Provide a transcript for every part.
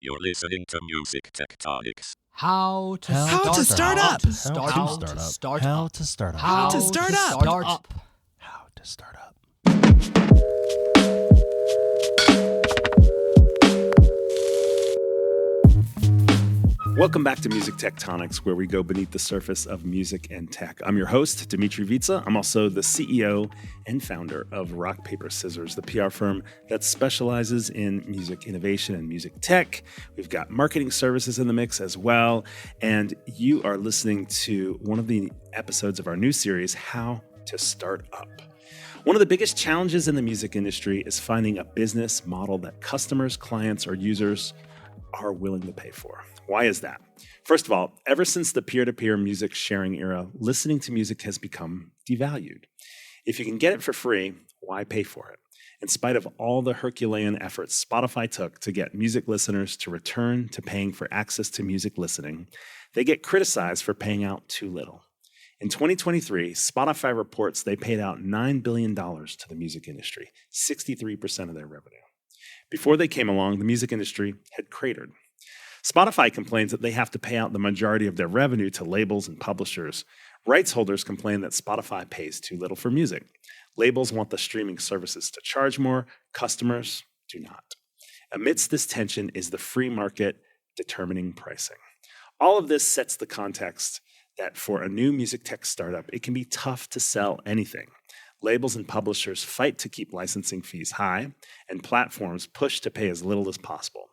You're listening to Music Tectonics. How to start up. How to start up. Welcome back to Music Tectonics, where we go beneath the surface of music and tech. I'm your host, Dmitri. I'm also the CEO and founder of Rock, Paper, Scissors, the PR firm that specializes in music innovation and music tech. We've got marketing services in the mix as well. And you are listening to one of the episodes of our new series, How to Start Up. One of the biggest challenges in the music industry is finding a business model that customers, clients, or users are willing to pay for. Why is that? First of all, ever since the peer-to-peer music sharing era, listening to music has become devalued. If you can get it for free, why pay for it? In spite of all the Herculean efforts Spotify took to get music listeners to return to paying for access to music listening, they get criticized for paying out too little. In 2023, Spotify reports they paid out $9 billion to the music industry, 63% of their revenue. Before they came along, the music industry had cratered. Spotify complains that they have to pay out the majority of their revenue to labels and publishers. Rights holders complain that Spotify pays too little for music. Labels want the streaming services to charge more. Customers do not. Amidst this tension is the free market determining pricing. All of this sets the context that for a new music tech startup, it can be tough to sell anything. Labels and publishers fight to keep licensing fees high, and platforms push to pay as little as possible.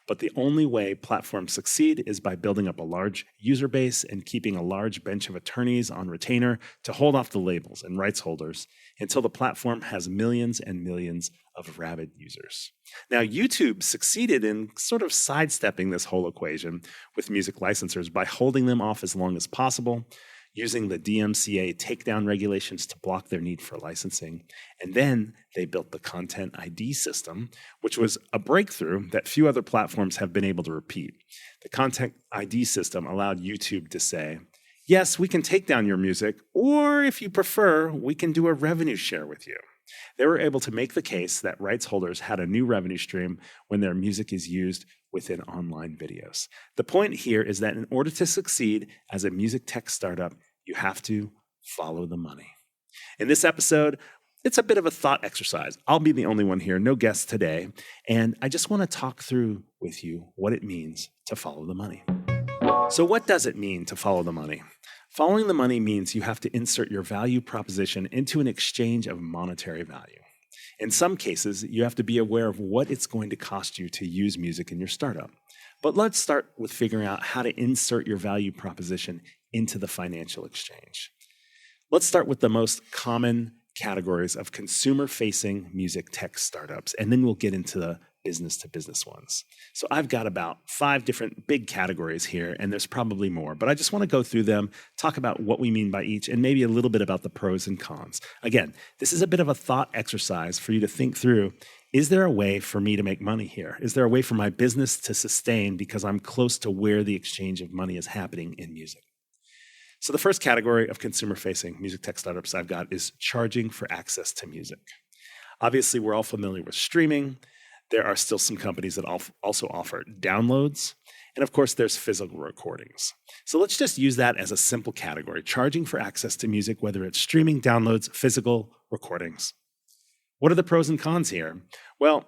But the only way platforms succeed is by building up a large user base and keeping a large bench of attorneys on retainer to hold off the labels and rights holders until the platform has millions and millions of rabid users. Now, YouTube succeeded in sort of sidestepping this whole equation with music licensors by holding them off as long as possible, using the DMCA takedown regulations to block their need for licensing. And then they built the Content ID system, which was a breakthrough that few other platforms have been able to repeat. The Content ID system allowed YouTube to say, yes, we can take down your music, or if you prefer, we can do a revenue share with you. They were able to make the case that rights holders had a new revenue stream when their music is used within online videos. The point here is that in order to succeed as a music tech startup, you have to follow the money. In this episode, it's a bit of a thought exercise. I'll be the only one here, no guests today, and I just want to talk through with you what it means to follow the money. So what does it mean to follow the money? Following the money means you have to insert your value proposition into an exchange of monetary value. In some cases, you have to be aware of what it's going to cost you to use music in your startup. But let's start with figuring out how to insert your value proposition into the financial exchange. Let's start with the most common categories of consumer-facing music tech startups, and then we'll get into the business-to-business ones. So I've got about 5 different big categories here, and there's probably more, but I just want to go through them, talk about what we mean by each, and maybe a little bit about the pros and cons. Again, this is a bit of a thought exercise for you to think through. Is there a way for me to make money here? Is there a way for my business to sustain because I'm close to where the exchange of money is happening in music? So the first category of consumer-facing music tech startups I've got is charging for access to music. Obviously, we're all familiar with streaming. There are still some companies that also offer downloads. And of course, there's physical recordings. So let's just use that as a simple category, charging for access to music, whether it's streaming, downloads, physical recordings. What are the pros and cons here? Well,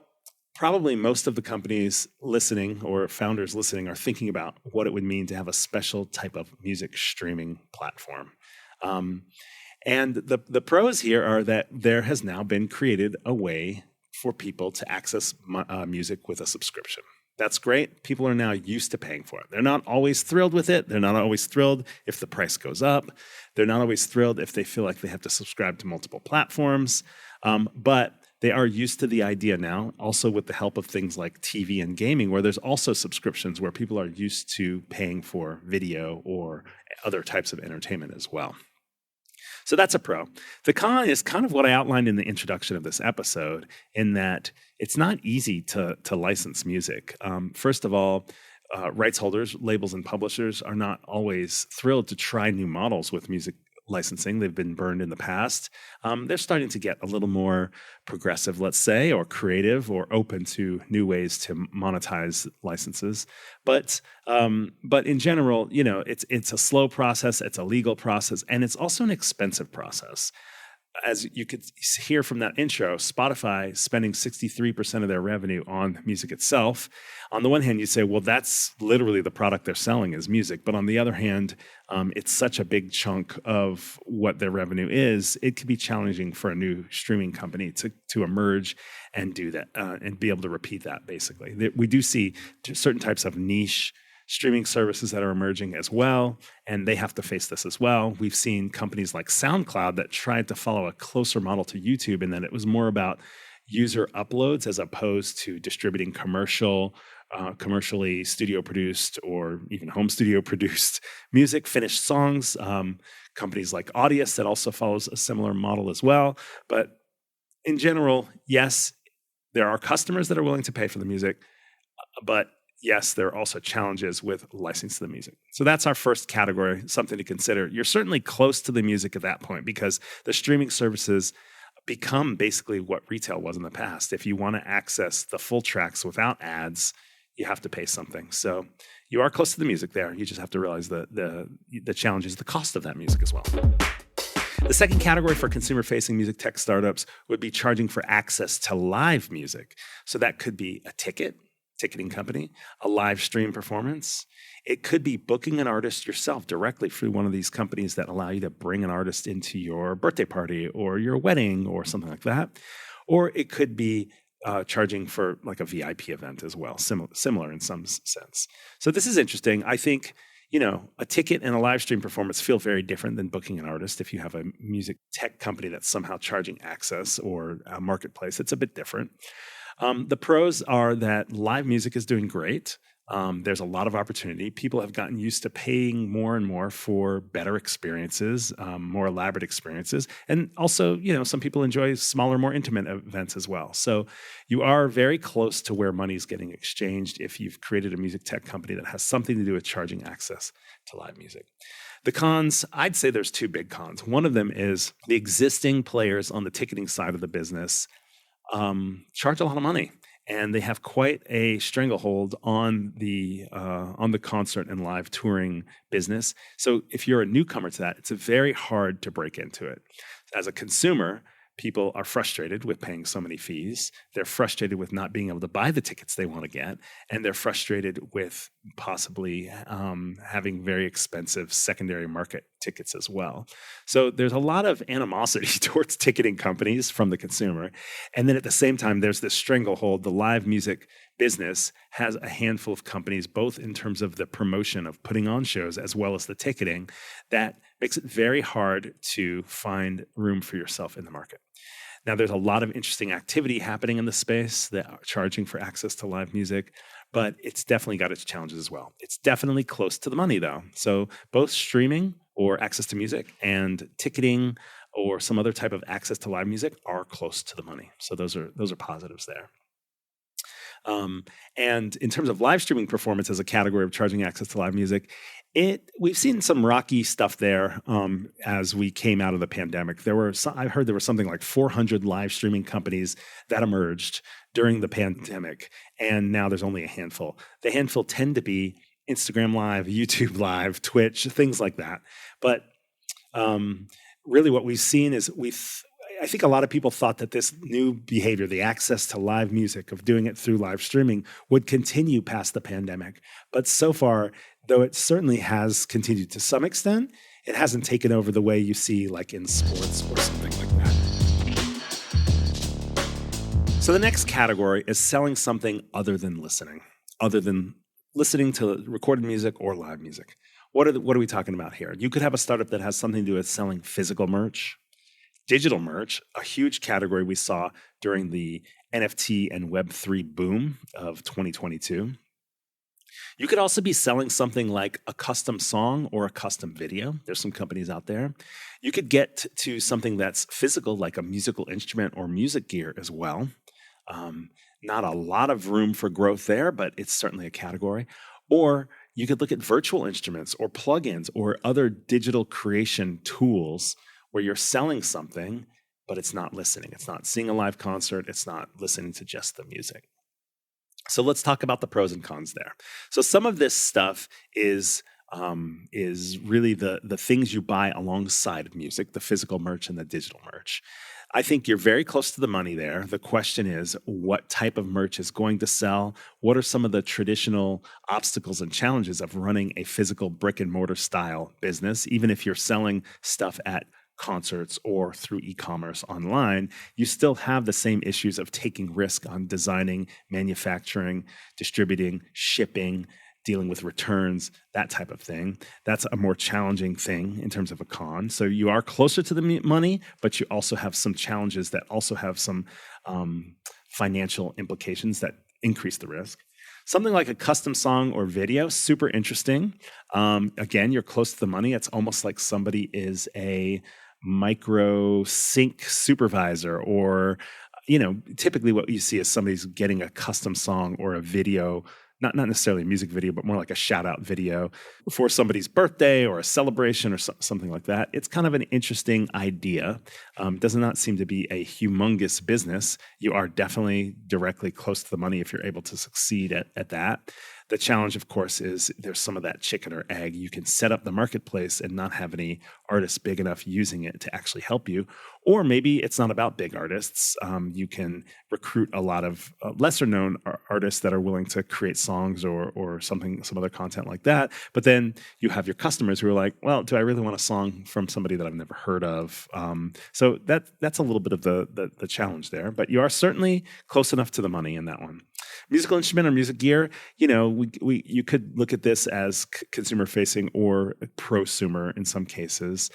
probably most of the companies listening or founders listening are thinking about what it would mean to have a special type of music streaming platform. And the pros here are that there has now been created a way for people to access music with a subscription. That's great. People are now used to paying for it. They're not always thrilled with it. They're not always thrilled if the price goes up. They're not always thrilled if they feel like they have to subscribe to multiple platforms. But they are used to the idea now, also with the help of things like TV and gaming, where there's also subscriptions where people are used to paying for video or other types of entertainment as well. So that's a pro. The con is kind of what I outlined in the introduction of this episode, in that it's not easy to license music. First of all, rights holders, labels, and publishers are not always thrilled to try new models with music licensing. They've been burned in the past. They're starting to get a little more progressive, let's say, or creative, or open to new ways to monetize licenses. But in general, it's a slow process, it's a legal process, and it's also an expensive process. As you could hear from that intro, Spotify spending 63% of their revenue on music itself. On the one hand, you say, well, that's literally the product they're selling is music. But on the other hand, it's such a big chunk of what their revenue is, it could be challenging for a new streaming company to emerge and do that and be able to repeat that, basically. We do see certain types of niche streaming services that are emerging as well, and they have to face this as well. We've seen companies like SoundCloud that tried to follow a closer model to YouTube, and then it was more about user uploads as opposed to distributing commercially studio produced or even home studio produced music, finished songs. Companies like Audius that also follows a similar model as well. But in general, yes, there are customers that are willing to pay for the music, but yes, there are also challenges with licensing the music. So that's our first category, something to consider. You're certainly close to the music at that point because the streaming services become basically what retail was in the past. If you want to access the full tracks without ads, you have to pay something. So you are close to the music there. You just have to realize the challenge is the cost of that music as well. The second category for consumer-facing music tech startups would be charging for access to live music. So that could be a ticketing company, a live stream performance. It could be booking an artist yourself directly through one of these companies that allow you to bring an artist into your birthday party or your wedding or something like that. Or it could be charging for like a VIP event as well, similar in some sense. So this is interesting. I think, a ticket and a live stream performance feel very different than booking an artist. If you have a music tech company that's somehow charging access or a marketplace, it's a bit different. The pros are that live music is doing great. There's a lot of opportunity. People have gotten used to paying more and more for better experiences, more elaborate experiences. And also, some people enjoy smaller, more intimate events as well. So you are very close to where money is getting exchanged if you've created a music tech company that has something to do with charging access to live music. The cons, I'd say there's two big cons. One of them is the existing players on the ticketing side of the business charge a lot of money, and they have quite a stranglehold on the concert and live touring business. So if you're a newcomer to that, it's very hard to break into it. As a consumer, people are frustrated with paying so many fees. They're frustrated with not being able to buy the tickets they want to get, and they're frustrated with possibly having very expensive secondary market tickets as well. So there's a lot of animosity towards ticketing companies from the consumer. And then at the same time, there's this stranglehold. The live music business has a handful of companies, both in terms of the promotion of putting on shows as well as the ticketing, that makes it very hard to find room for yourself in the market. Now, there's a lot of interesting activity happening in the space that are charging for access to live music, but it's definitely got its challenges as well. It's definitely close to the money, though. So both streaming or access to music and ticketing or some other type of access to live music are close to the money. So those are positives there. And in terms of live streaming performance as a category of charging access to live music, we've seen some rocky stuff there as we came out of the pandemic. I heard there were something like 400 live streaming companies that emerged during the pandemic, and now there's only a handful. The handful tend to be Instagram Live, YouTube Live, Twitch, things like that. But really what we've seen is I think a lot of people thought that this new behavior, the access to live music, of doing it through live streaming, would continue past the pandemic. But so far, though it certainly has continued to some extent, it hasn't taken over the way you see like in sports or something like that. So the next category is selling something other than listening to recorded music or live music. What are we talking about here? You could have a startup that has something to do with selling physical merch, digital merch, a huge category we saw during the NFT and Web3 boom of 2022. You could also be selling something like a custom song or a custom video. There's some companies out there. You could get to something that's physical, like a musical instrument or music gear as well. Not a lot of room for growth there, but it's certainly a category. Or you could look at virtual instruments or plugins or other digital creation tools where you're selling something, but it's not listening. It's not seeing a live concert. It's not listening to just the music. So let's talk about the pros and cons there. So some of this stuff is really the things you buy alongside of music, the physical merch and the digital merch. I think you're very close to the money there. The question is, what type of merch is going to sell? What are some of the traditional obstacles and challenges of running a physical brick and mortar style business? Even if you're selling stuff at concerts or through e-commerce online, you still have the same issues of taking risk on designing, manufacturing, distributing, shipping, dealing with returns, that type of thing. That's a more challenging thing in terms of a con. So you are closer to the money, but you also have some challenges that also have some financial implications that increase the risk. Something like a custom song or video, super interesting. Again, you're close to the money. It's almost like somebody is a micro sync supervisor, or, typically what you see is somebody's getting a custom song or a video, not necessarily a music video, but more like a shout out video for somebody's birthday or a celebration or something like that. It's kind of an interesting idea. Does not seem to be a humongous business. You are definitely directly close to the money if you're able to succeed at that. The challenge, of course, is there's some of that chicken or egg. You can set up the marketplace and not have any artists big enough using it to actually help you. Or maybe it's not about big artists. You can recruit a lot of lesser known artists that are willing to create songs or some other content like that. But then you have your customers who are like, well, do I really want a song from somebody that I've never heard of? So that's a little bit of the challenge there. But you are certainly close enough to the money in that one. Musical instrument or music gear, you could look at this as consumer facing or prosumer in some cases.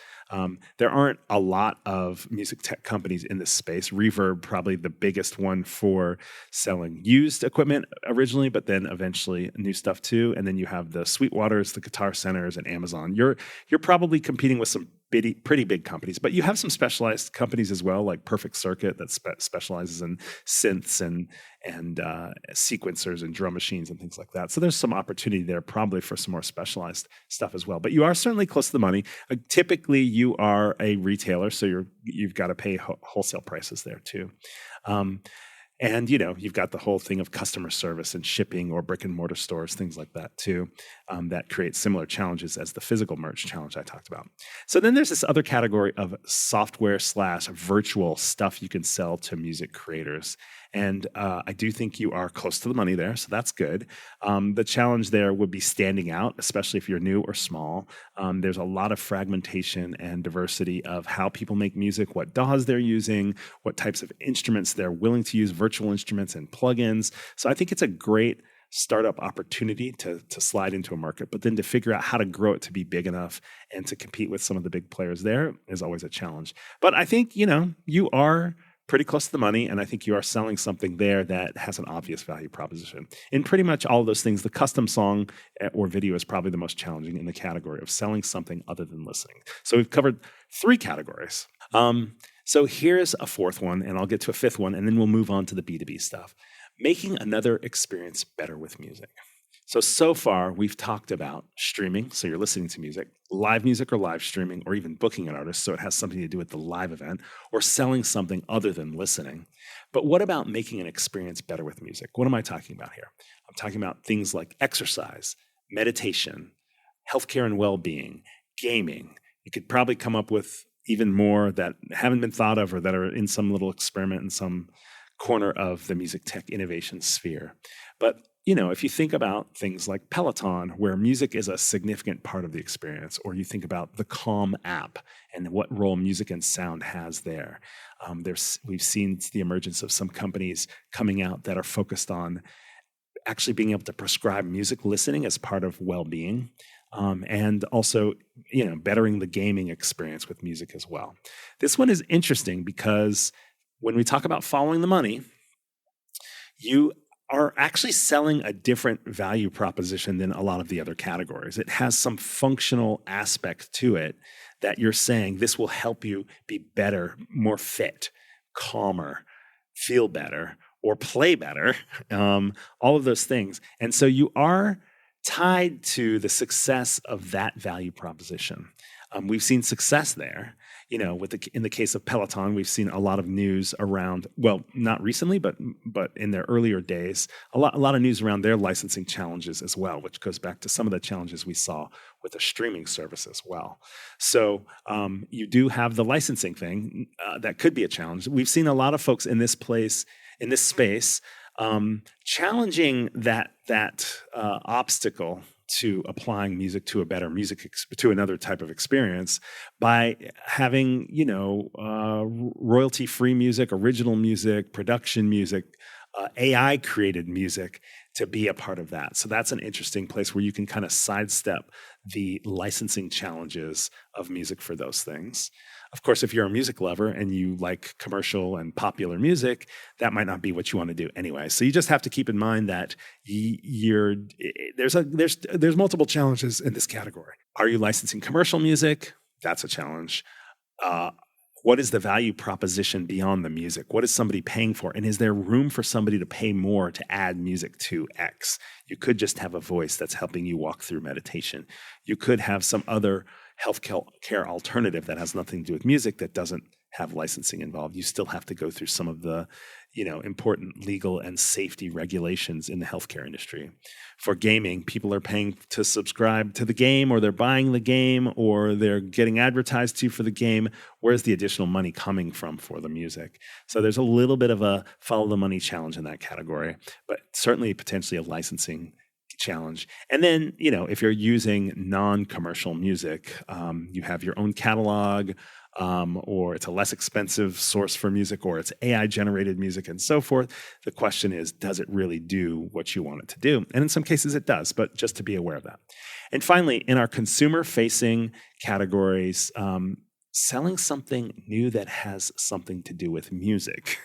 There aren't a lot of music tech companies in this space. Reverb, probably the biggest one for selling used equipment originally, but then eventually new stuff too. And then you have the Sweetwaters, the Guitar Centers, and Amazon. You're probably competing with some pretty big companies, but you have some specialized companies as well, like Perfect Circuit that specializes in synths and sequencers and drum machines and things like that. So there's some opportunity there probably for some more specialized stuff as well. But you are certainly close to the money. Typically, you are a retailer, so you've got to pay wholesale prices there too. And, you've got the whole thing of customer service and shipping or brick and mortar stores, things like that too, that create similar challenges as the physical merch challenge I talked about. So then there's this other category of software/virtual stuff you can sell to music creators. And I do think you are close to the money there, so that's good. The challenge there would be standing out, especially if you're new or small. There's a lot of fragmentation and diversity of how people make music, what DAWs they're using, what types of instruments they're willing to use, virtual instruments and plugins. So I think it's a great startup opportunity to slide into a market, but then to figure out how to grow it to be big enough and to compete with some of the big players there is always a challenge. But I think, you are pretty close to the money, and I think you are selling something there that has an obvious value proposition. In pretty much all of those things, the custom song or video is probably the most challenging in the category of selling something other than listening. So we've covered 3 categories. So here's a 4th one, and I'll get to a 5th one, and then we'll move on to the B2B stuff. Making another experience better with music. So far, we've talked about streaming, so you're listening to music or live streaming, or even booking an artist, so it has something to do with the live event, or selling something other than listening. But what about making an experience better with music? What am I talking about here? I'm talking about things like exercise, meditation, healthcare and well-being, gaming. You could probably come up with even more that haven't been thought of or that are in some little experiment in some corner of the music tech innovation sphere. But if you think about things like Peloton, where music is a significant part of the experience, or you think about the Calm app and what role music and sound has there, we've seen the emergence of some companies coming out that are focused on actually being able to prescribe music listening as part of well-being, and also, bettering the gaming experience with music as well. This one is interesting because when we talk about following the money, you are actually selling a different value proposition than a lot of the other categories. It has some functional aspect to it that you're saying this will help you be better, more fit, calmer, feel better, or play better, all of those things. And so you are tied to the success of that value proposition. We've seen success there. In the case of Peloton, we've seen a lot of news around, well, not recently, but in their earlier days, a lot of news around their licensing challenges as well, which goes back to some of the challenges we saw with the streaming service as well. So you do have the licensing thing that could be a challenge. We've seen a lot of folks in this space, challenging that obstacle to applying music to a better to another type of experience by having, royalty-free music, original music, production music, AI created music to be a part of that. So that's an interesting place where you can kind of sidestep the licensing challenges of music for those things. Of course, if you're a music lover and you like commercial and popular music, that might not be what you want to do anyway. So you just have to keep in mind that there's multiple challenges in this category. Are you licensing commercial music? That's a challenge. What is the value proposition beyond the music? What is somebody paying for? And is there room for somebody to pay more to add music to X? You could just have a voice that's helping you walk through meditation. You could have some other healthcare alternative that has nothing to do with music that doesn't have licensing involved. You still have to go through some of the, important legal and safety regulations in the healthcare industry. For gaming, people are paying to subscribe to the game, or they're buying the game, or they're getting advertised to for the game. Where's the additional money coming from for the music? So there's a little bit of a follow the money challenge in that category, but certainly potentially a licensing challenge. And then, if you're using non-commercial music, you have your own catalog, or it's a less expensive source for music, or it's AI generated music and so forth. The question is, does it really do what you want it to do? And in some cases it does, but just to be aware of that. And finally, in our consumer facing categories, selling something new that has something to do with music.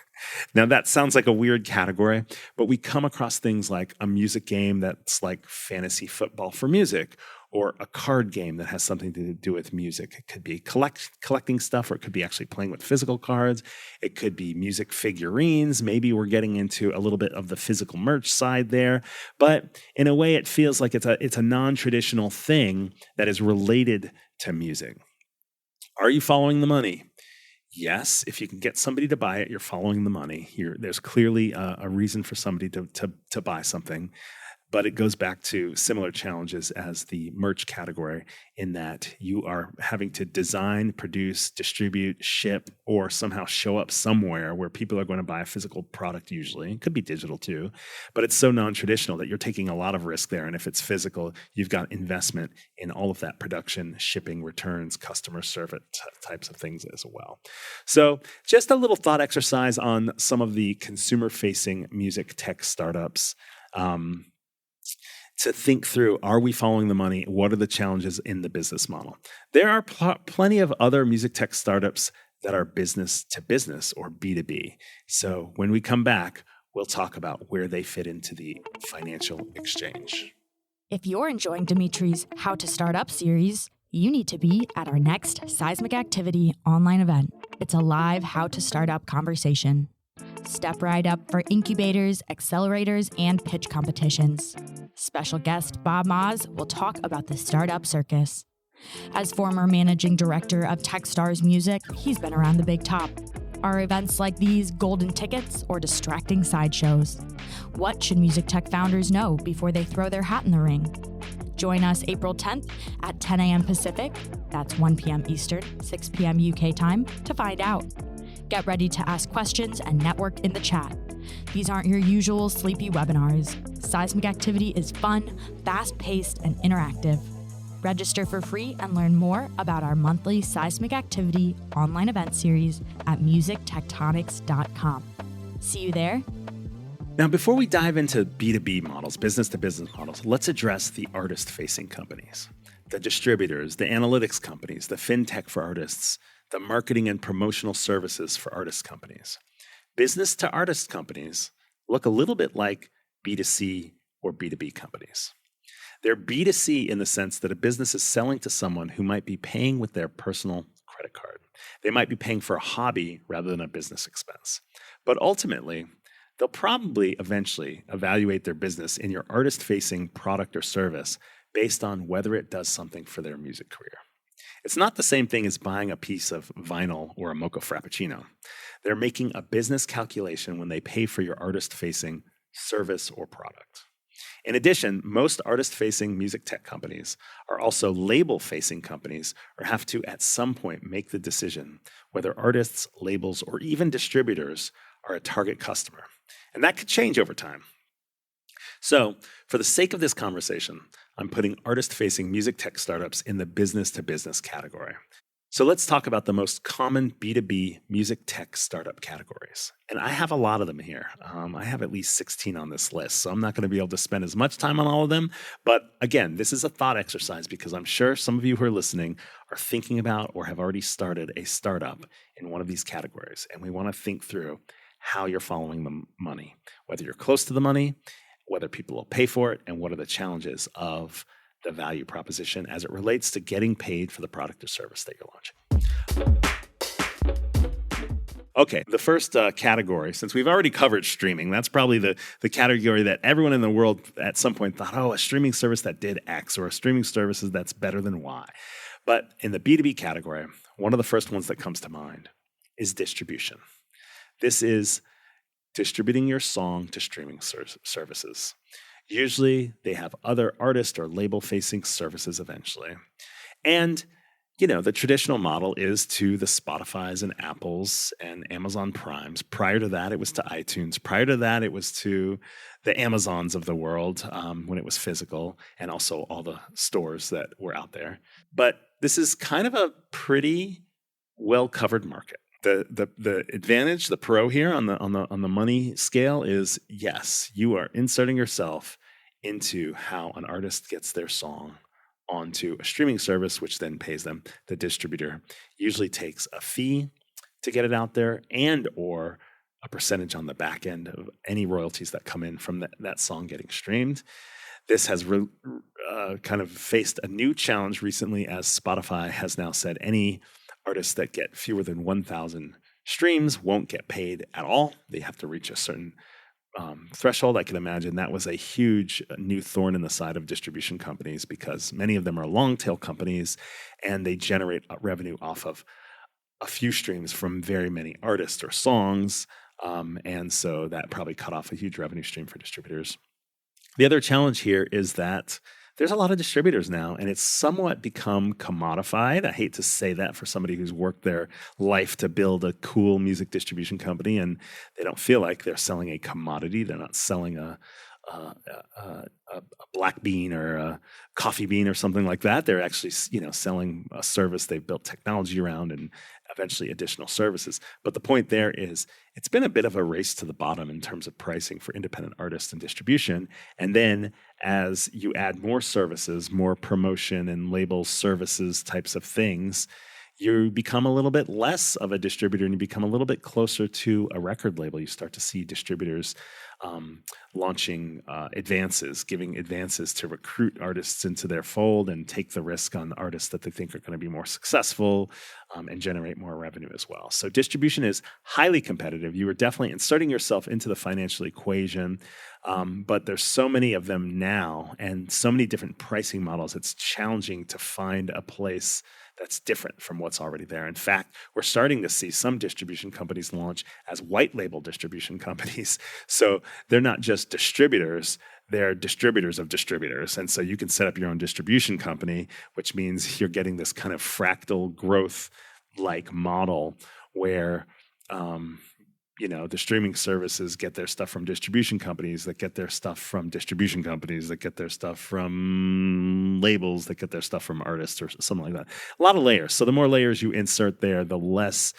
Now that sounds like a weird category, but we come across things like a music game that's like fantasy football for music, or a card game that has something to do with music. It could be collecting stuff, or it could be actually playing with physical cards. It could be music figurines. Maybe we're getting into a little bit of the physical merch side there. But in a way, it feels like it's a non-traditional thing that is related to music. Are you following the money? Yes, if you can get somebody to buy it, you're following the money. There's clearly a reason for somebody to buy something. But it goes back to similar challenges as the merch category, in that you are having to design, produce, distribute, ship, or somehow show up somewhere where people are going to buy a physical product usually. It could be digital too, but it's so non-traditional that you're taking a lot of risk there. And if it's physical, you've got investment in all of that production, shipping, returns, customer service types of things as well. So just a little thought exercise on some of the consumer-facing music tech startups. To think through, are we following the money? What are the challenges in the business model? There are plenty of other music tech startups that are business to business, or B2B. So when we come back, we'll talk about where they fit into the financial exchange. If you're enjoying Dmitri's How to Start Up series, you need to be at our next Seismic Activity online event. It's a live How to Start Up conversation. Step right up for incubators, accelerators, and pitch competitions. Special guest Bob Moz will talk about the startup circus. As former managing director of Techstars Music, he's been around the big top. Are events like these golden tickets or distracting sideshows? What should music tech founders know before they throw their hat in the ring? Join us April 10th at 10 a.m. Pacific, that's 1 p.m. Eastern, 6 p.m. UK time, to find out. Get ready to ask questions and network in the chat. These aren't your usual sleepy webinars. Seismic Activity is fun, fast-paced, and interactive. Register for free and learn more about our monthly Seismic Activity online event series at musictectonics.com. See you there. Now, before we dive into B2B models, business-to-business models, let's address the artist-facing companies, the distributors, the analytics companies, the fintech for artists, the marketing and promotional services for artist companies. Business-to-artist companies look a little bit like B2C or B2B companies. They're B2C in the sense that a business is selling to someone who might be paying with their personal credit card. They might be paying for a hobby rather than a business expense. But ultimately, they'll probably eventually evaluate their business in your artist-facing product or service based on whether it does something for their music career. It's not the same thing as buying a piece of vinyl or a mocha frappuccino. They're making a business calculation when they pay for your artist-facing service or product. In addition, most artist-facing music tech companies are also label-facing companies or have to at some point make the decision whether artists, labels, or even distributors are a target customer. And that could change over time. So, for the sake of this conversation, I'm putting artist-facing music tech startups in the business-to-business category. So let's talk about the most common B2B music tech startup categories. And I have a lot of them here. I have at least 16 on this list, so I'm not going to be able to spend as much time on all of them. But again, this is a thought exercise because I'm sure some of you who are listening are thinking about or have already started a startup in one of these categories. And we want to think through how you're following the money, whether you're close to the money, whether people will pay for it, and what are the challenges of the value proposition as it relates to getting paid for the product or service that you're launching. Okay, the first category, since we've already covered streaming, that's probably the category that everyone in the world at some point thought, oh, a streaming service that did X or a streaming service that's better than Y. But in the B2B category, one of the first ones that comes to mind is distribution. This is distributing your song to streaming services. Usually they have other artist or label-facing services eventually. And, the traditional model is to the Spotifys and Apples and Amazon Primes. Prior to that, it was to iTunes. Prior to that, it was to the Amazons of the world when it was physical, and also all the stores that were out there. But this is kind of a pretty well-covered market. The advantage, the pro here on the money scale is, yes, you are inserting yourself into how an artist gets their song onto a streaming service, which then pays them. The distributor usually takes a fee to get it out there and or a percentage on the back end of any royalties that come in from that song getting streamed. This has kind of faced a new challenge recently, as Spotify has now said any artists that get fewer than 1,000 streams won't get paid at all. They have to reach a certain threshold. I can imagine that was a huge new thorn in the side of distribution companies because many of them are long tail companies and they generate revenue off of a few streams from very many artists or songs. And so that probably cut off a huge revenue stream for distributors. The other challenge here is that there's a lot of distributors now, and it's somewhat become commodified. I hate to say that for somebody who's worked their life to build a cool music distribution company, and they don't feel like they're selling a commodity. They're not selling a black bean or a coffee bean or something like that. They're actually, selling a service they've built technology around and eventually additional services. But the point there is it's been a bit of a race to the bottom in terms of pricing for independent artists and distribution. And then as you add more services, more promotion and label services types of things, you become a little bit less of a distributor and you become a little bit closer to a record label. You start to see distributors launching giving advances to recruit artists into their fold and take the risk on artists that they think are going to be more successful and generate more revenue as well. So distribution is highly competitive. You are definitely inserting yourself into the financial equation, but there's so many of them now and so many different pricing models. It's challenging to find a place that's different from what's already there. In fact, we're starting to see some distribution companies launch as white label distribution companies. So they're not just distributors, they're distributors of distributors. And so you can set up your own distribution company, which means you're getting this kind of fractal growth-like model where the streaming services get their stuff from distribution companies that get their stuff from distribution companies that get their stuff from labels that get their stuff from artists or something like that. A lot of layers. So the more layers you insert there, the less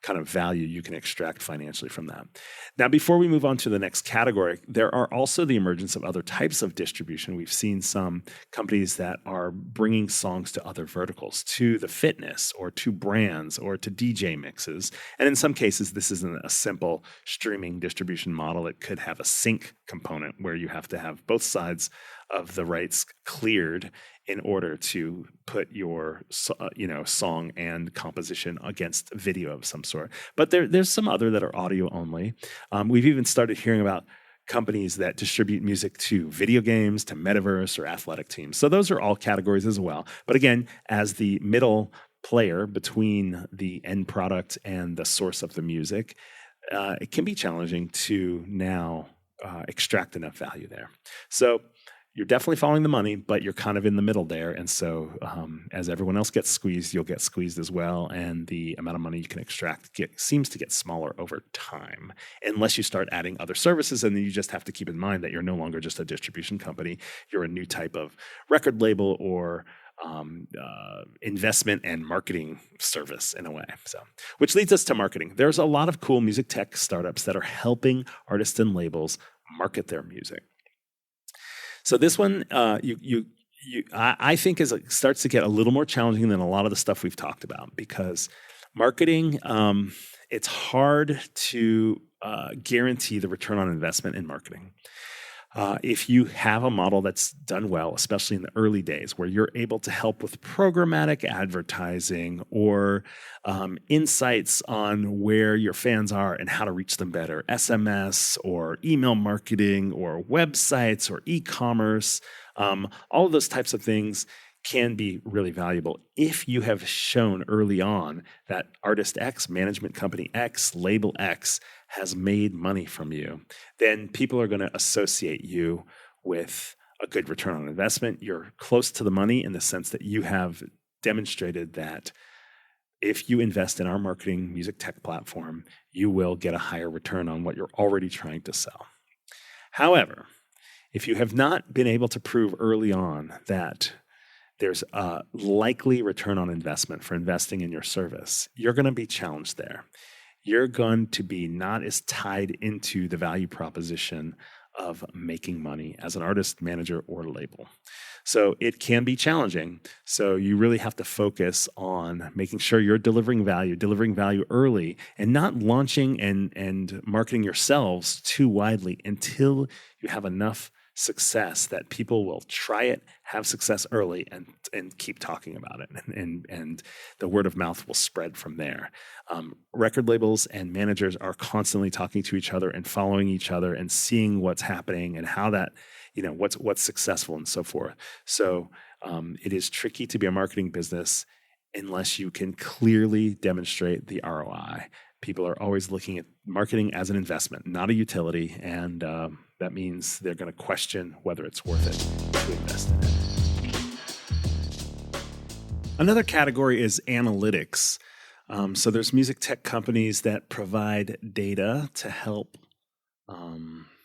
kind of value you can extract financially from that. Now, before we move on to the next category, there are also the emergence of other types of distribution. We've seen some companies that are bringing songs to other verticals, to the fitness or to brands or to DJ mixes. And in some cases, this isn't a simple streaming distribution model. It could have a sync component where you have to have both sides of the rights cleared in order to put your song and composition against video of some sort. But there's some other that are audio only. We've even started hearing about companies that distribute music to video games, to metaverse, or athletic teams. So those are all categories as well. But again, as the middle player between the end product and the source of the music, it can be challenging to now extract enough value there. So you're definitely following the money, but you're kind of in the middle there. And so as everyone else gets squeezed, you'll get squeezed as well. And the amount of money you can extract seems to get smaller over time, unless you start adding other services. And then you just have to keep in mind that you're no longer just a distribution company. You're a new type of record label or investment and marketing service in a way. So, which leads us to marketing. There's a lot of cool music tech startups that are helping artists and labels market their music. So this one, I think starts to get a little more challenging than a lot of the stuff we've talked about, because marketing, it's hard to guarantee the return on investment in marketing. If you have a model that's done well, especially in the early days, where you're able to help with programmatic advertising or insights on where your fans are and how to reach them better, SMS or email marketing or websites or e-commerce, all of those types of things can be really valuable if you have shown early on that artist X, management company X, label X has made money from you. Then people are going to associate you with a good return on investment. You're close to the money in the sense that you have demonstrated that if you invest in our marketing music tech platform, you will get a higher return on what you're already trying to sell. However, if you have not been able to prove early on that there's a likely return on investment for investing in your service, you're going to be challenged there. You're going to be not as tied into the value proposition of making money as an artist, manager, or label. So it can be challenging. So you really have to focus on making sure you're delivering value early, and not launching and marketing yourselves too widely until you have enough success that people will try it, have success early, and keep talking about it. And the word of mouth will spread from there. Record labels and managers are constantly talking to each other and following each other and seeing what's happening and how that, what's successful and so forth. So it is tricky to be a marketing business unless you can clearly demonstrate the ROI. People are always looking at marketing as an investment, not a utility, and that means they're going to question whether it's worth it to invest in it. Another category is analytics. So there's music tech companies that provide data to help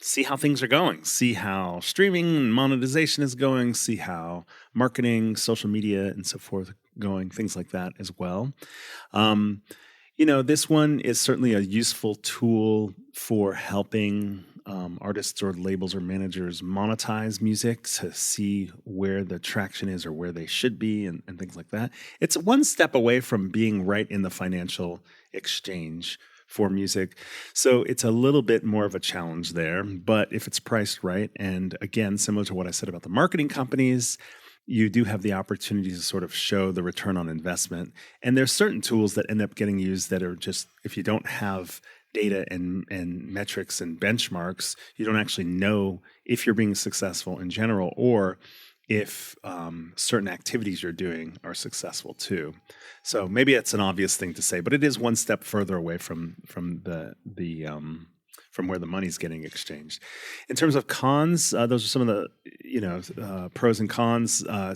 see how things are going, see how streaming and monetization is going, see how marketing, social media, and so forth going, things like that as well. This one is certainly a useful tool for helping artists or labels or managers monetize music to see where the traction is or where they should be and things like that. It's one step away from being right in the financial exchange for music. So it's a little bit more of a challenge there. But if it's priced right, and again, similar to what I said about the marketing companies, you do have the opportunity to sort of show the return on investment. And there's certain tools that end up getting used that are just, if you don't have data and metrics and benchmarks, you don't actually know if you're being successful in general, or if certain activities you're doing are successful too. So maybe it's an obvious thing to say, but it is one step further away from where the money's getting exchanged. In terms of cons, those are some of the pros and cons. I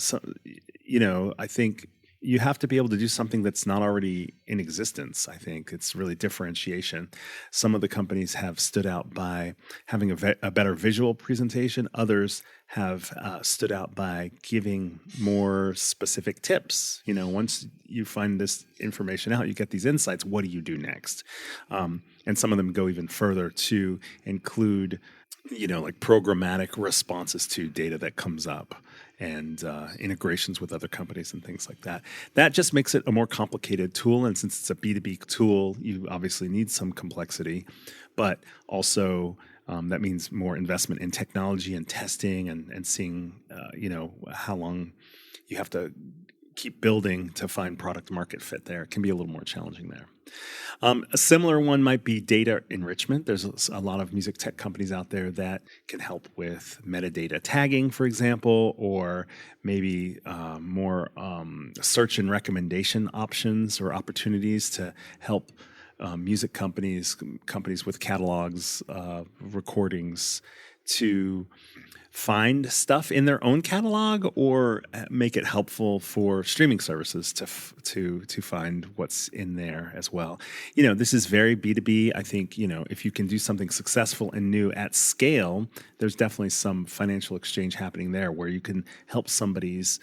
think you have to be able to do something that's not already in existence. I think it's really differentiation. Some of the companies have stood out by having a better visual presentation. Others have stood out by giving more specific tips. Once you find this information out, you get these insights. What do you do next? And some of them go even further to include, like programmatic responses to data that comes up, and integrations with other companies and things like that. That just makes it a more complicated tool. And since it's a B2B tool, you obviously need some complexity, but also That means more investment in technology and testing and seeing, how long you have to keep building to find product market fit there. It can be a little more challenging there. A similar one might be data enrichment. There's a lot of music tech companies out there that can help with metadata tagging, for example, or maybe more search and recommendation options or opportunities to help music companies with catalogs, recordings, to find stuff in their own catalog or make it helpful for streaming services to find what's in there as well. This is very B2B. I think, if you can do something successful and new at scale, there's definitely some financial exchange happening there where you can help somebody's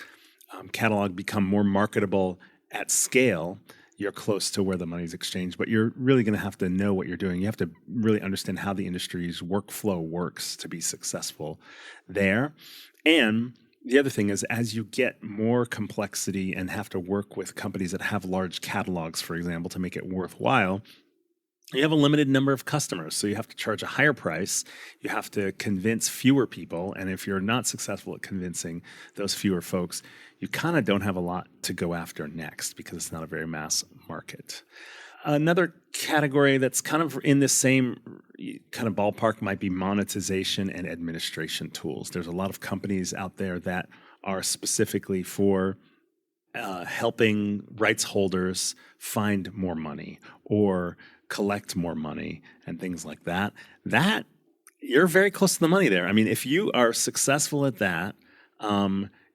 catalog become more marketable at scale. You're close to where the money's exchanged, but you're really going to have to know what you're doing. You have to really understand how the industry's workflow works to be successful there. And the other thing is, as you get more complexity and have to work with companies that have large catalogs, for example, to make it worthwhile, you have a limited number of customers, so you have to charge a higher price. You have to convince fewer people, and if you're not successful at convincing those fewer folks, you kind of don't have a lot to go after next because it's not a very mass market. Another category that's kind of in the same kind of ballpark might be monetization and administration tools. There's a lot of companies out there that are specifically for helping rights holders find more money or collect more money and things like that. That you're very close to the money there. I mean, if you are successful at that,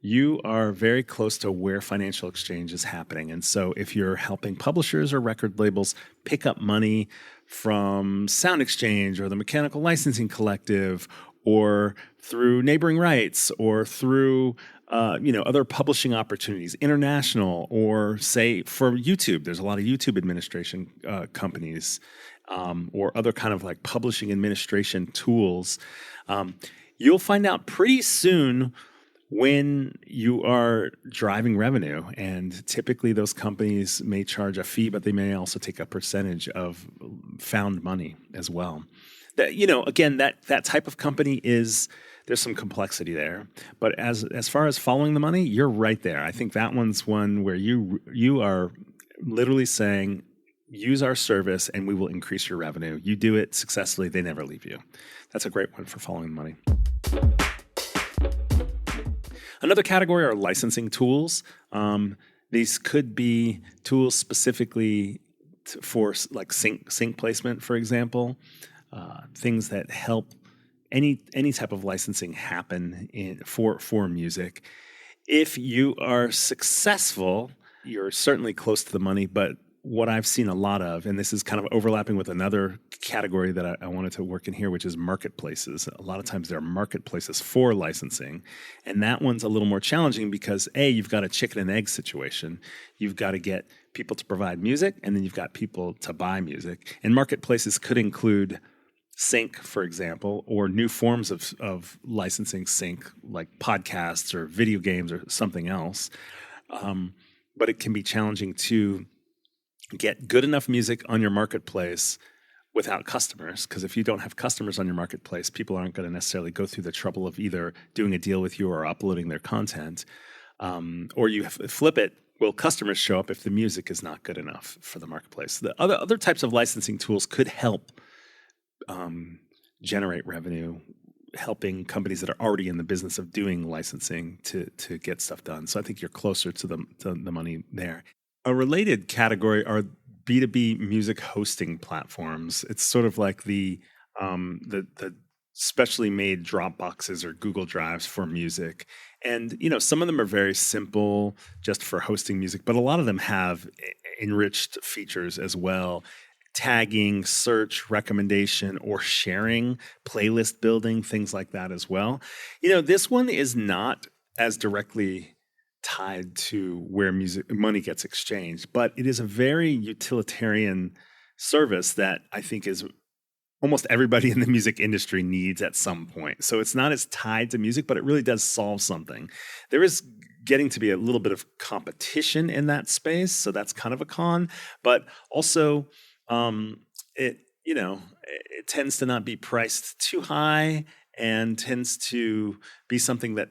you are very close to where financial exchange is happening. And so if you're helping publishers or record labels pick up money from Sound Exchange or the Mechanical Licensing Collective or through neighboring rights or through other publishing opportunities, international, or say for YouTube, there's a lot of YouTube administration companies or other kind of like publishing administration tools. You'll find out pretty soon when you are driving revenue, and typically those companies may charge a fee, but they may also take a percentage of found money as well. That, again, that type of company there's some complexity there, but as far as following the money, you're right there. I think that one's one where you are literally saying, use our service and we will increase your revenue. You do it successfully, they never leave you. That's a great one for following the money. Another category are licensing tools. These could be tools specifically for like sync placement, for example, things that help any type of licensing happen for music. If you are successful, you're certainly close to the money, but what I've seen a lot of, and this is kind of overlapping with another category that I wanted to work in here, which is marketplaces. A lot of times there are marketplaces for licensing, and that one's a little more challenging because you've got a chicken and egg situation. You've got to get people to provide music, and then you've got people to buy music. And marketplaces could include sync, for example, or new forms of licensing sync, like podcasts or video games or something else. But it can be challenging to get good enough music on your marketplace without customers, because if you don't have customers on your marketplace, people aren't going to necessarily go through the trouble of either doing a deal with you or uploading their content. Or you flip it, will customers show up if the music is not good enough for the marketplace? The other types of licensing tools could help generate revenue, helping companies that are already in the business of doing licensing to get stuff done. So I think you're closer to the money there. A related category are B2B music hosting platforms. It's sort of like the specially made Dropboxes or Google Drives for music. And, some of them are very simple just for hosting music, but a lot of them have enriched features as well. Tagging, search, recommendation, or sharing, playlist building, things like that as well. This one is not as directly tied to where money gets exchanged, but it is a very utilitarian service that I think is almost everybody in the music industry needs at some point. So it's not as tied to music, but it really does solve something. There is getting to be a little bit of competition in that space, so that's kind of a con, but also it tends to not be priced too high and tends to be something that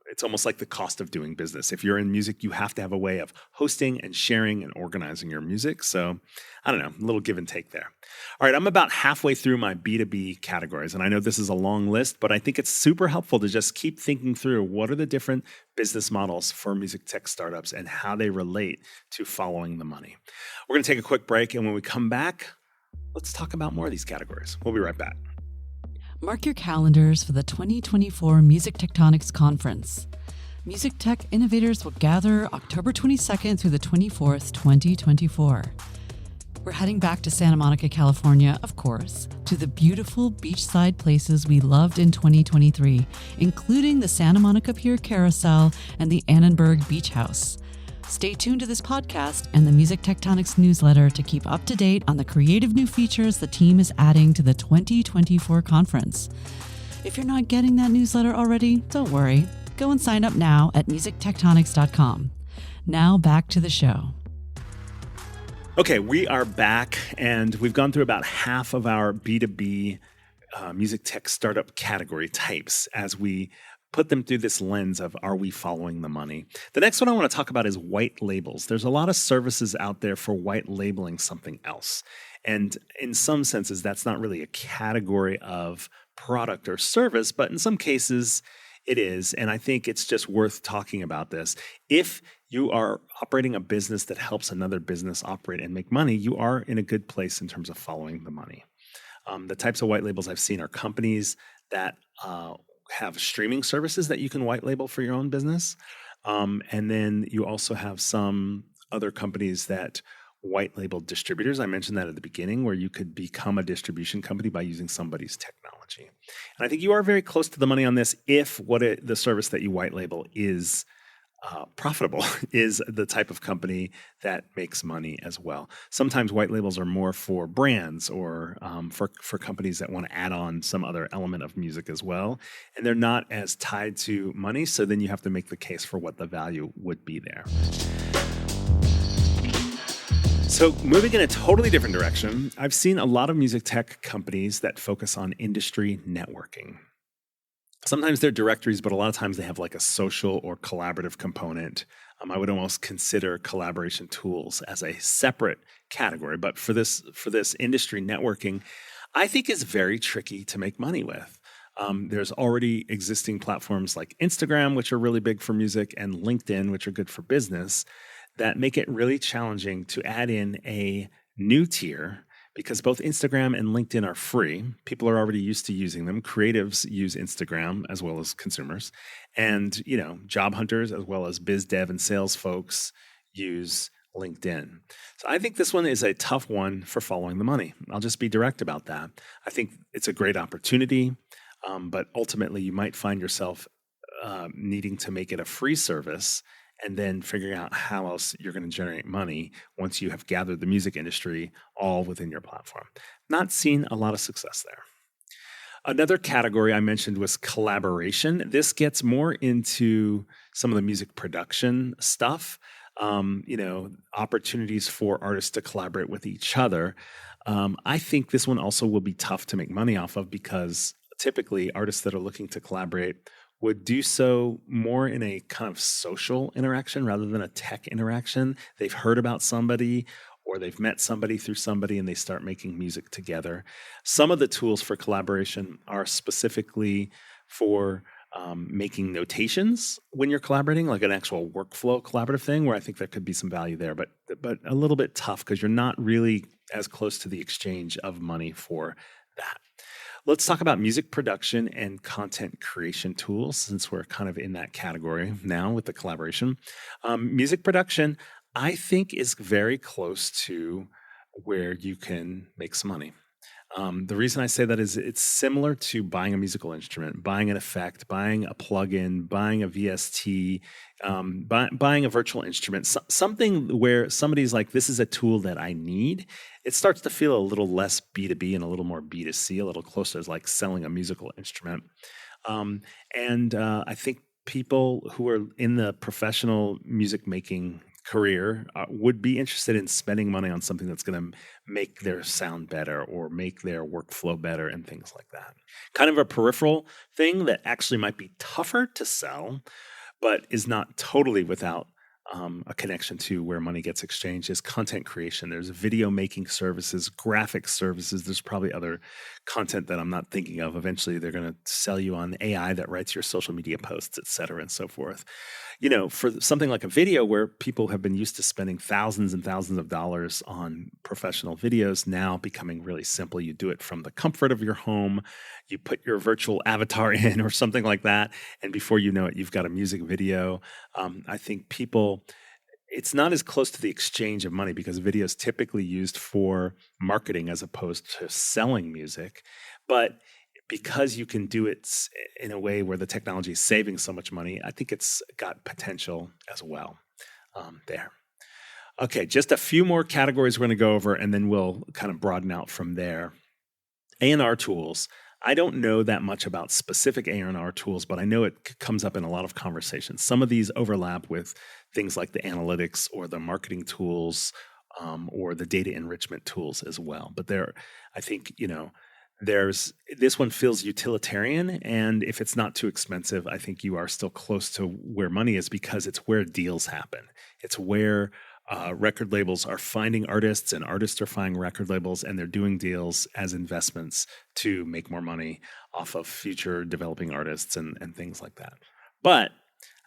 it's almost like the cost of doing business. If you're in music, you have to have a way of hosting and sharing and organizing your music. So I don't know, a little give and take there. All right, I'm about halfway through my B2B categories, and I know this is a long list, but I think it's super helpful to just keep thinking through what are the different business models for music tech startups and how they relate to following the money. We're going to take a quick break, and when we come back, let's talk about more of these categories. We'll be right back. Mark your calendars for the 2024 Music Tectonics Conference. Music tech innovators will gather October 22nd through the 24th, 2024. We're heading back to Santa Monica, California, of course, to the beautiful beachside places we loved in 2023, including the Santa Monica Pier Carousel and the Annenberg Beach House. Stay tuned to this podcast and the Music Tectonics newsletter to keep up to date on the creative new features the team is adding to the 2024 conference. If you're not getting that newsletter already, don't worry. Go and sign up now at musictectonics.com. Now back to the show. Okay, we are back, and we've gone through about half of our B2B music tech startup category types as we put them through this lens of, are we following the money? The next one I want to talk about is white labels. There's a lot of services out there for white labeling something else. And in some senses, that's not really a category of product or service, but in some cases it is. And I think it's just worth talking about this. If you are operating a business that helps another business operate and make money, you are in a good place in terms of following the money. The types of white labels I've seen are companies that have streaming services that you can white label for your own business. And then you also have some other companies that white label distributors. I mentioned that at the beginning, where you could become a distribution company by using somebody's technology. And I think you are very close to the money on this if the service that you white label is profitable, is the type of company that makes money as well. Sometimes white labels are more for brands or for companies that want to add on some other element of music as well. And they're not as tied to money. So then you have to make the case for what the value would be there. So moving in a totally different direction, I've seen a lot of music tech companies that focus on industry networking. Sometimes they're directories, but a lot of times they have like a social or collaborative component. I would almost consider collaboration tools as a separate category. But for this industry networking, I think is very tricky to make money with. There's already existing platforms like Instagram, which are really big for music, and LinkedIn, which are good for business, that make it really challenging to add in a new tier. Because both Instagram and LinkedIn are free. People are already used to using them. Creatives use Instagram as well as consumers. And, job hunters as well as biz dev and sales folks use LinkedIn. So I think this one is a tough one for following the money. I'll just be direct about that. I think it's a great opportunity, but ultimately you might find yourself needing to make it a free service and then figuring out how else you're going to generate money once you have gathered the music industry all within your platform. Not seen a lot of success there. Another category I mentioned was collaboration. This gets more into some of the music production stuff, opportunities for artists to collaborate with each other. I think this one also will be tough to make money off of because typically artists that are looking to collaborate would do so more in a kind of social interaction rather than a tech interaction. They've heard about somebody or they've met somebody through somebody and they start making music together. Some of the tools for collaboration are specifically for making notations when you're collaborating, like an actual workflow collaborative thing where I think there could be some value there, but a little bit tough because you're not really as close to the exchange of money for that. Let's talk about music production and content creation tools, since we're kind of in that category now with the collaboration. Music production, I think, is very close to where you can make some money. The reason I say that is it's similar to buying a musical instrument, buying an effect, buying a plugin, buying a VST, buying a virtual instrument, something where somebody's like, this is a tool that I need. It starts to feel a little less B2B and a little more B2C, a little closer to like selling a musical instrument. I think people who are in the professional music making career would be interested in spending money on something that's going to make their sound better or make their workflow better and things like that. Kind of a peripheral thing that actually might be tougher to sell, but is not totally without a connection to where money gets exchanged is content creation. There's video making services, graphic services. There's probably other content that I'm not thinking of. Eventually, they're going to sell you on AI that writes your social media posts, et cetera, and so forth. For something like a video where people have been used to spending thousands and thousands of dollars on professional videos, now becoming really simple. You do it from the comfort of your home. You put your virtual avatar in or something like that, and before you know it, you've got a music video. I think it's not as close to the exchange of money because video is typically used for marketing as opposed to selling music. But because you can do it in a way where the technology is saving so much money, I think it's got potential as well there. Okay, just a few more categories we're going to go over, and then we'll kind of broaden out from there. A&R tools. I don't know that much about specific A&R tools, but I know it comes up in a lot of conversations. Some of these overlap with things like the analytics or the marketing tools or the data enrichment tools as well. But I think, this one feels utilitarian, and if it's not too expensive, I think you are still close to where money is because it's where deals happen. It's where record labels are finding artists and artists are finding record labels, and they're doing deals as investments to make more money off of future developing artists and things like that. But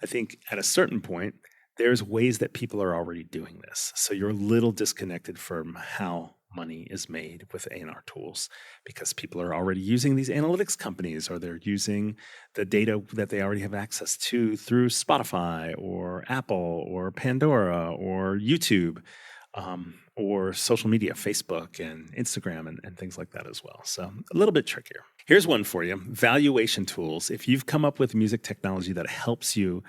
I think at a certain point, there's ways that people are already doing this. So you're a little disconnected from how money is made with A&R tools because people are already using these analytics companies, or they're using the data that they already have access to through Spotify or Apple or Pandora or YouTube or social media, Facebook and Instagram and things like that as well. So a little bit trickier. Here's one for you. Valuation tools. If you've come up with music technology that helps you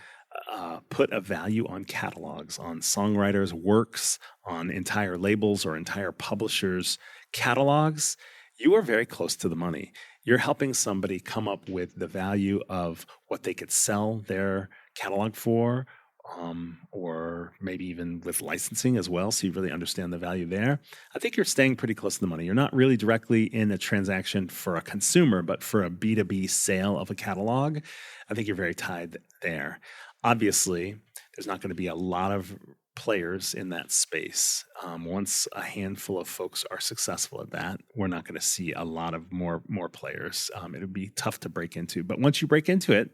put a value on catalogs, on songwriters' works, on entire labels or entire publishers' catalogs, you are very close to the money. You're helping somebody come up with the value of what they could sell their catalog for, or maybe even with licensing as well, so you really understand the value there. I think you're staying pretty close to the money. You're not really directly in a transaction for a consumer, but for a B2B sale of a catalog, I think you're very tied there. Obviously, there's not going to be a lot of players in that space. Once a handful of folks are successful at that, we're not going to see a lot of more players. It would be tough to break into. But once you break into it,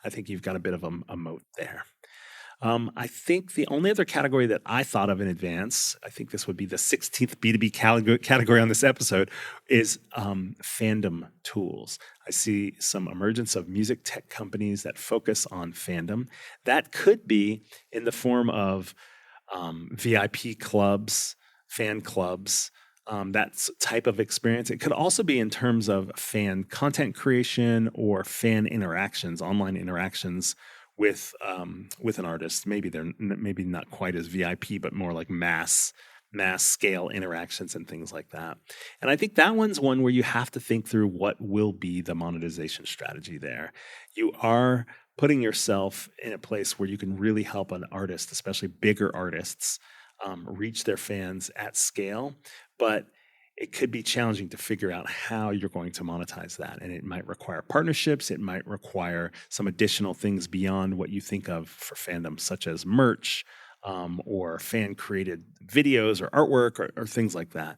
I think you've got a bit of a moat there. I think the only other category that I thought of in advance, I think this would be the 16th B2B category on this episode, is fandom tools. I see some emergence of music tech companies that focus on fandom. That could be in the form of VIP clubs, fan clubs, that type of experience. It could also be in terms of fan content creation or fan interactions, online interactions with an artist. Maybe they're maybe not quite as VIP, but more like mass scale interactions and things like that. And I think that one's one where you have to think through what will be the monetization strategy there. You are putting yourself in a place where you can really help an artist, especially bigger artists, reach their fans at scale. But it could be challenging to figure out how you're going to monetize that. And it might require partnerships. It might require some additional things beyond what you think of for fandom, such as merch or fan-created videos or artwork or things like that.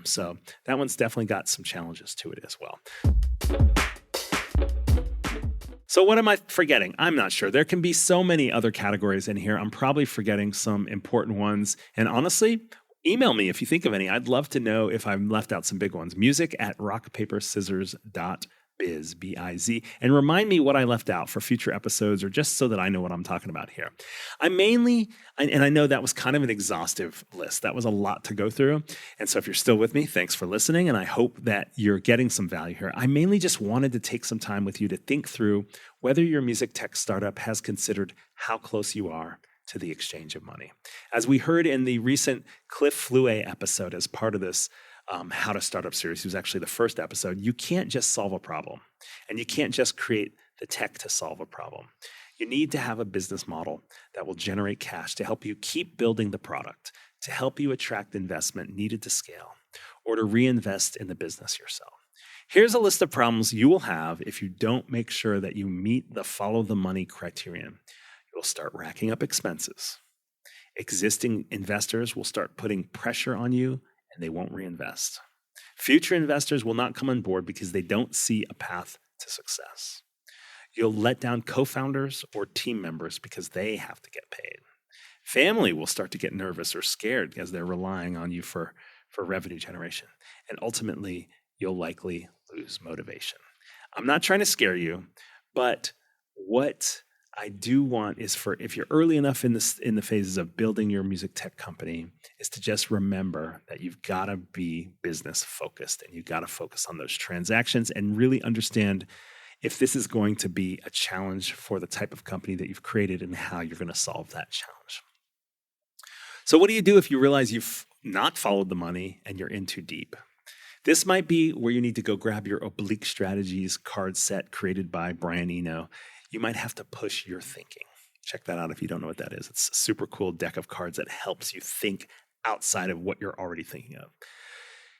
So that one's definitely got some challenges to it as well. So what am I forgetting? I'm not sure. There can be so many other categories in here. I'm probably forgetting some important ones. And honestly, email me if you think of any. I'd love to know if I've left out some big ones. music@rockpaperscissors.biz, B-I-Z. And remind me what I left out for future episodes or just so that I know what I'm talking about here. I know that was kind of an exhaustive list. That was a lot to go through. And so if you're still with me, thanks for listening. And I hope that you're getting some value here. I mainly just wanted to take some time with you to think through whether your music tech startup has considered how close you are to the exchange of money. As we heard in the recent Cliff Flue episode as part of this How to Startup series, it was actually the first episode, you can't just solve a problem, and you can't just create the tech to solve a problem. You need to have a business model that will generate cash to help you keep building the product, to help you attract investment needed to scale, or to reinvest in the business yourself. Here's a list of problems you will have if you don't make sure that you meet the follow the money criterion. You'll start racking up expenses. Existing investors will start putting pressure on you and they won't reinvest. Future investors will not come on board because they don't see a path to success. You'll let down co-founders or team members because they have to get paid. Family will start to get nervous or scared because they're relying on you for revenue generation. And ultimately, you'll likely lose motivation. I'm not trying to scare you, but what I do want is for, if you're early enough in the phases of building your music tech company, is to just remember that you've got to be business focused and you've got to focus on those transactions and really understand if this is going to be a challenge for the type of company that you've created and how you're going to solve that challenge. So what do you do if you realize you've not followed the money and you're in too deep? This might be where you need to go grab your oblique strategies card set created by Brian Eno. You might have to push your thinking. Check that out if you don't know what that is. It's a super cool deck of cards that helps you think outside of what you're already thinking of.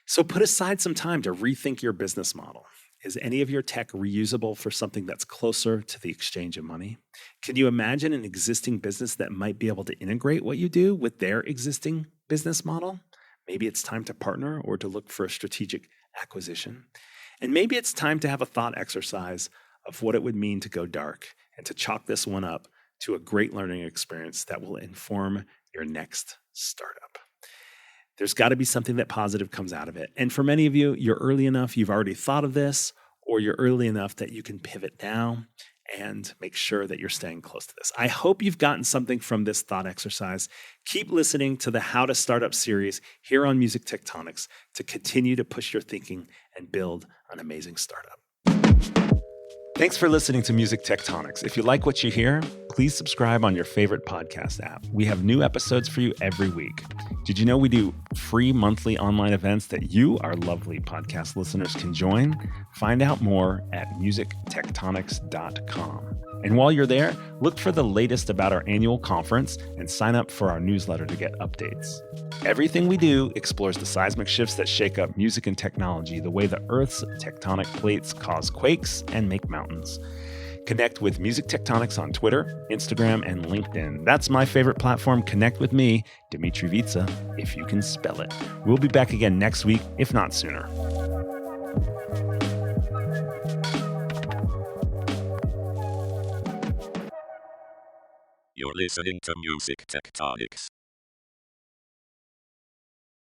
So put aside some time to rethink your business model. Is any of your tech reusable for something that's closer to the exchange of money? Can you imagine an existing business that might be able to integrate what you do with their existing business model? Maybe it's time to partner or to look for a strategic acquisition. And maybe it's time to have a thought exercise of what it would mean to go dark and to chalk this one up to a great learning experience that will inform your next startup. There's got to be something that positive comes out of it. And for many of you, you're early enough, you've already thought of this, or you're early enough that you can pivot now and make sure that you're staying close to this. I hope you've gotten something from this thought exercise. Keep listening to the How to Startup series here on Music Tectonics to continue to push your thinking and build an amazing startup. Thanks for listening to Music Tectonics. If you like what you hear, please subscribe on your favorite podcast app. We have new episodes for you every week. Did you know we do free monthly online events that you, our lovely podcast listeners, can join? Find out more at musictectonics.com. And while you're there, look for the latest about our annual conference and sign up for our newsletter to get updates. Everything we do explores the seismic shifts that shake up music and technology, the way the Earth's tectonic plates cause quakes and make mountains. Connect with Music Tectonics on Twitter, Instagram, and LinkedIn. That's my favorite platform. Connect with me, Dmitri Vitsa, if you can spell it. We'll be back again next week, if not sooner. You're listening to Music Tectonics.